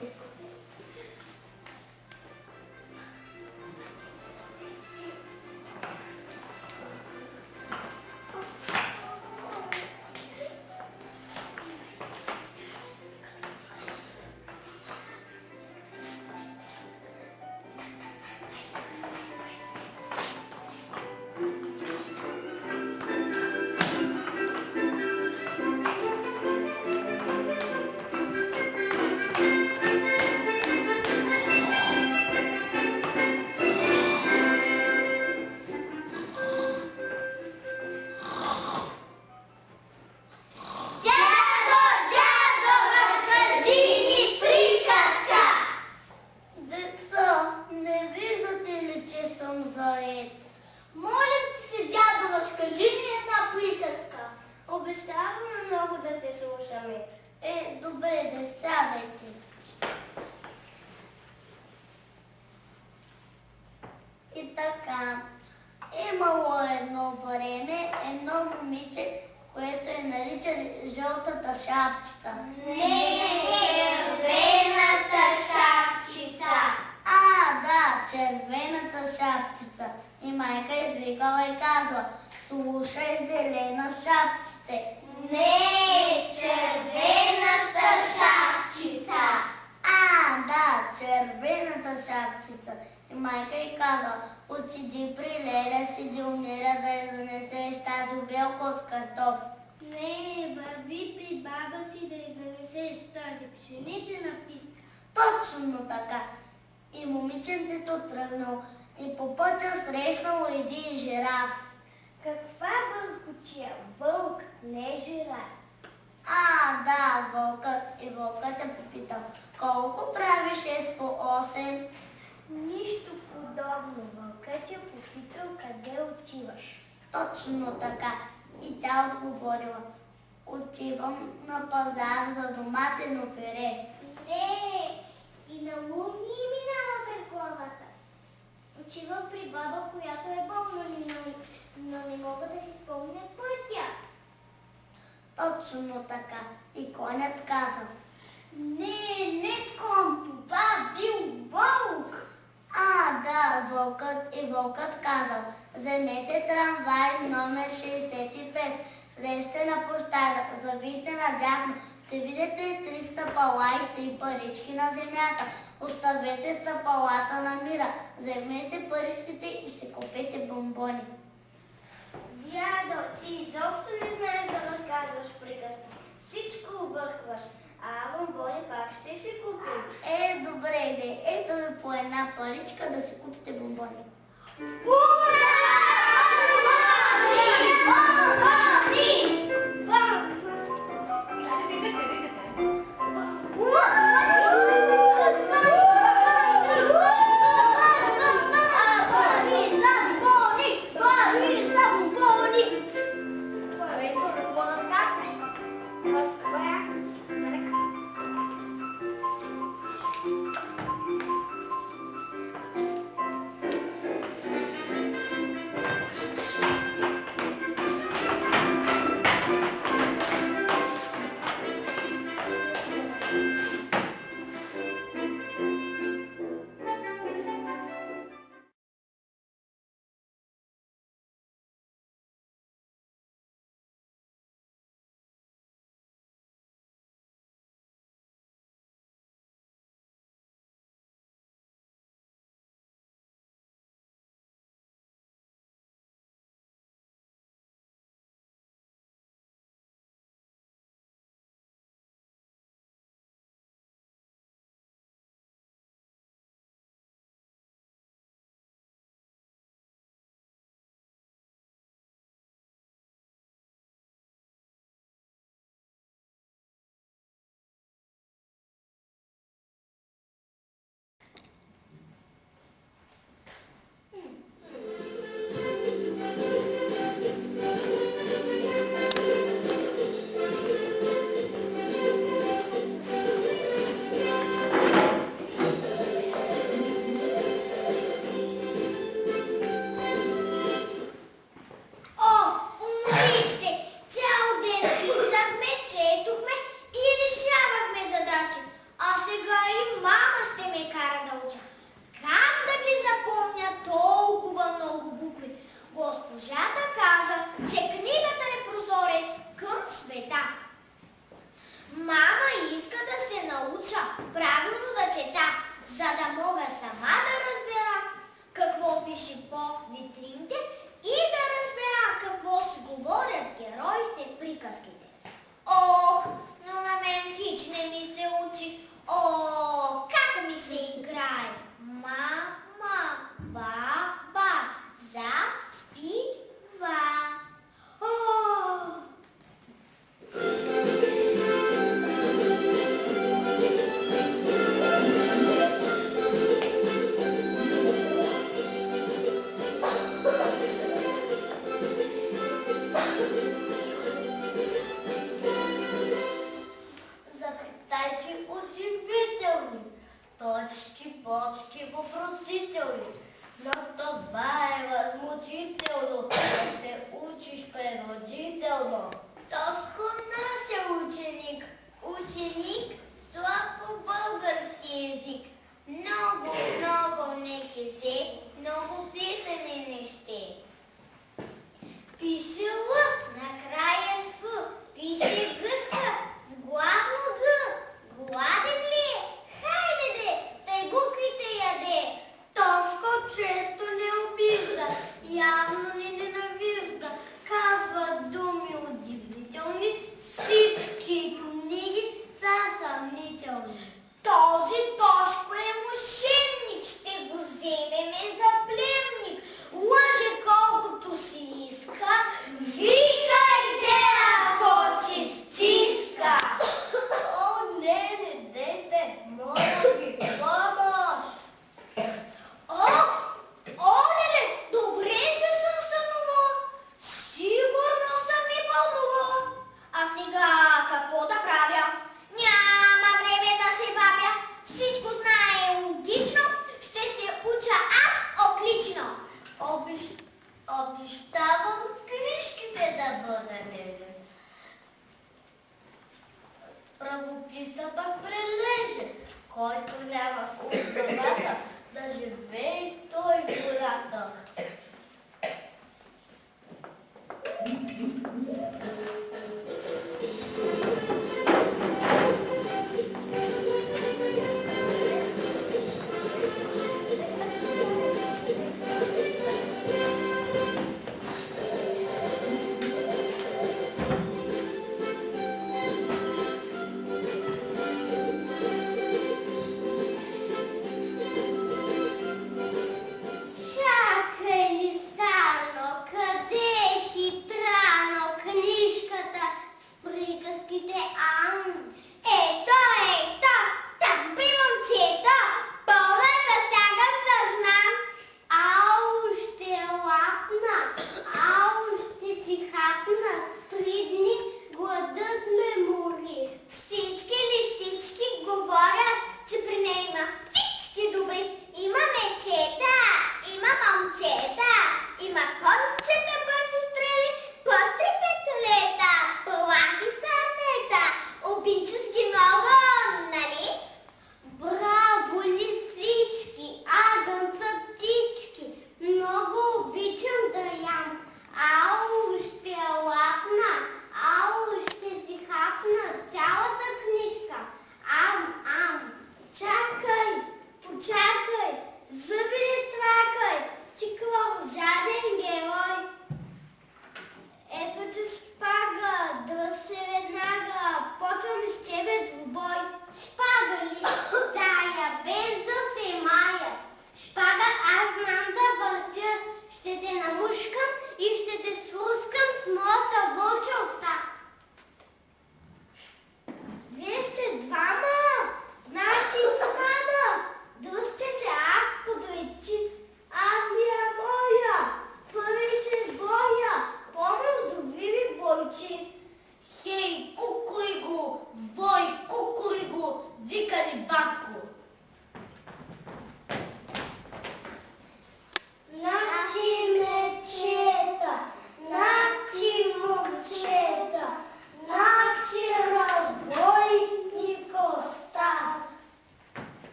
тук. Добре, да сядайте. И така, имало едно време едно момиче, което е наричали жълтата шапчица. Не, червената шапчица. Да, червената шапчица. И майка извикала и казва: слушай, зелена шапчице. Не, червената шапчица. Да, червената шапчица. И майка й казва: отиди при Леля си Дилмира да я занесеш тази обелка от картоф. Не, върви при баба си да я занесеш тази пшеничена питка. Точно така. И момиченцето тръгнало и по пътя срещнало един жираф. Каква вълкочия? Вълк, не жираф. Да, вълкът. И вълкът я попитал: колко прави 6 по 8? Нищо подобно. Вълкът я попитал: къде отиваш? Точно така. И тя отговорила: отивам на пазар за доматено пюре. Не, и на луни минава през главата. Отива при баба, която е болна, но не мога да си спомня пътя. Точно така. И конят казал: Не кон, това бил вълк. Да, вълкът. И вълкът казал: вземете трамвай номер 65, слезте на площада, завийте надясно, ще видите 3 стъпала и 3 парички на земята. Оставете стъпалата на мира, вземете паричките и си купете бомбони. Дядо, ти изобщо не знаеш да разказваш приказки. Всичко объркваш, а бомбони пак ще си купим. Добре, ето ви по една паричка да си купите бомбони. Ура! въпросителни. Но това е възмутително, да се учиш принудително. Тоско нася ученик. Ученик слаб по български език. Много не чете, много писане не ще. Пише Л, накрая с Ф. Пише гъска с главно Г. Гладен ли е? Хайде де, тъй буквите яде. Тошко често не обижда, явно не ненавижда. Казва думи удивителни, всички книги са съмнителни. Този Тошко е мошенник, ще го вземеме за племник. Лъже колкото си иска, викайте, ако ти стиска. О, не дейте, моля ви, помощ! Олеле, добре, че съм сънувала. Сигурно съм и бълнувала. А сега какво да правя? Няма време да се бавя. Всичко знае логично. Ще се уча аз отлично. Обещавам в книжките да бъда невин. Правописа пък прележе, който няма в главата, да живее той в гората.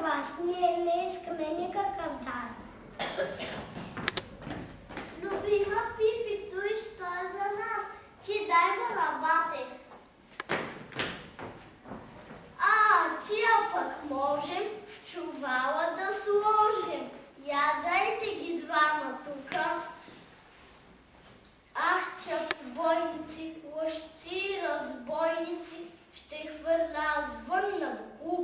глас. Ние не искаме никакъв дар. Любима Пипи, той стои за нас. Ти дай го на батек. Тия пък можем в чувала да сложим. Я дайте ги двама тука. Ах, чаповойници, лъжци, разбойници, ще хвърля аз вън на Богу.